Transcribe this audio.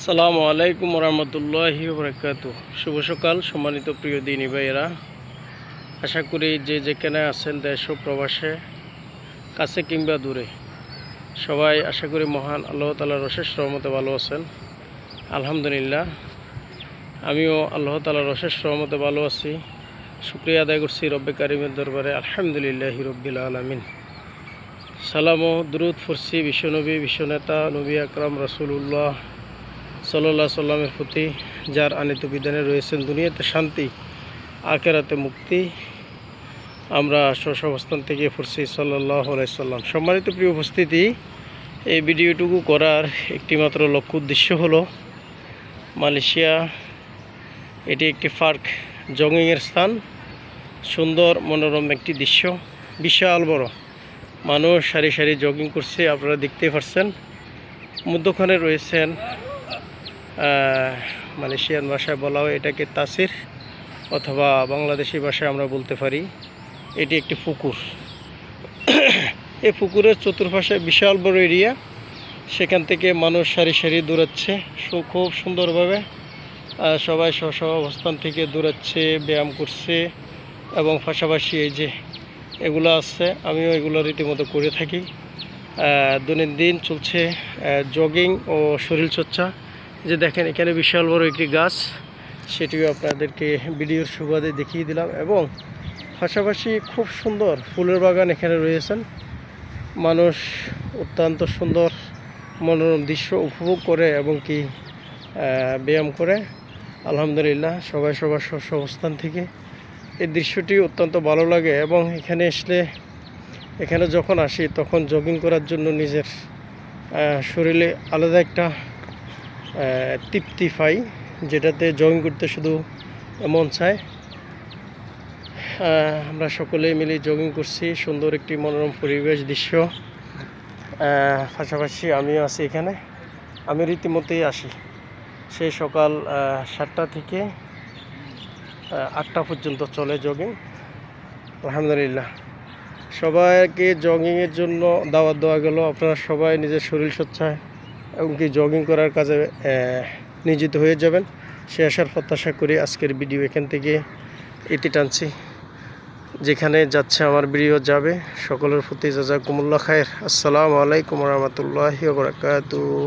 আসসালামু আলাইকুম রহমতুল্লাহি বারাকাতু। শুভ সকাল সম্মানিত প্রিয় দিনী ভাইয়েরা, আশা করি যে যেখানে আছেন দেশ ও প্রবাসে, কাছে কিংবা দূরে, সবাই আশা করি মহান আল্লাহ তাআলার অশেষ রহমতে ভালো আছেন। আলহামদুলিল্লাহ, আমিও আল্লাহ তাআলার অশেষ রহমতে ভালো আছি। শুকরিয়া আদায় করছি রব্বে কারিমের দরবারে। আলহামদুলিল্লাহি রব্বিল আলামিন। সালাম ও দুরুদ পড়ছি বিশ্বনবী, বিশ্বনেতা, নবী আকরাম রাসূলুল্লাহ সাল্লাল্লাহু আলাইহি সাল্লামের প্রতি, যার আনিত বিধানে রয়েছেন দুনিয়াতে শান্তি, আখিরাতে মুক্তি। আমরা অবস্থান থেকে পড়ছি সাল্লাল্লাহু আলাইহি সাল্লাম। সম্মানিত প্রিয় উপস্থিতি, এই ভিডিওটুকু করার একটিমাত্র লক্ষ্য উদ্দেশ্য হলো মালয়েশিয়া। এটি একটি পার্ক, জগিংয়ের স্থান, সুন্দর মনোরম একটি দৃশ্য, বিশাল বড়। মানুষ সারি সারি জগিং করছে, আপনারা দেখতে পাচ্ছেন। মধ্যখানে রয়েছেন, মালয়েশিয়ান ভাষায় বলা হয় এটাকে তাসির, অথবা বাংলাদেশি ভাষায় আমরা বলতে পারি এটি একটি পুকুর। এই পুকুরের চতুর্পাশে বিশাল বড় এরিয়া, সেখান থেকে মানুষ সারি সারি দৌড়াচ্ছে খুব সুন্দরভাবে। সবাই স্ব অবস্থান থেকে দৌড়াচ্ছে, ব্যায়াম করছে, এবং পাশাপাশি এই যে এগুলো আছে, আমিও এগুলো রীতিমতো করে থাকি। দৈনন্দিন চলছে জগিং ও শরীরচর্চা। যে দেখেন এখানে বিশাল বড় একটি গাছ, সেটিও আপনাদেরকে ভিডিওর সুবাদে দেখিয়ে দিলাম। এবং পাশাপাশি খুব সুন্দর ফুলের বাগান এখানে রয়েছেন। মানুষ অত্যন্ত সুন্দর মনোরম দৃশ্য উপভোগ করে এবং কি ব্যায়াম করে। আলহামদুলিল্লাহ, সবাই সবার অবস্থান থেকে এই দৃশ্যটি অত্যন্ত ভালো লাগে। এবং এখানে যখন আসি তখন জগিং করার জন্য নিজের শরীরে আলাদা একটা তৃপ্তি পাই, যেটাতে জগিং করতে শুধু মন চায়। আমরা সকলেই মিলে জগিং করছি, সুন্দর একটি মনোরম পরিবেশ দৃশ্য। পাশাপাশি আমিও আছি এখানে। আমি রীতিমতোই আসি, সেই সকাল 7টা থেকে 8টা পর্যন্ত চলে জগিং। আলহামদুলিল্লাহ, সবাইকে জগিংয়ের জন্য দাওয়াত দেওয়া গেল। আপনারা সবাই নিজের শরীরচর্চায় এবং কি জগিং করার কাজে নিয়োজিত হয়ে যাবেন, সে আসার প্রত্যাশা করি আজকের ভিডিও এখান থেকে ইতি টানছি। যেখানে যাচ্ছে আমার ভিডিও যাবে। সকলের প্রতি জাযাকুমুল্লাহ খায়ের। আসসালামু আলাইকুম রহমতুল্লাহি ওয়া বারাকাতুহু।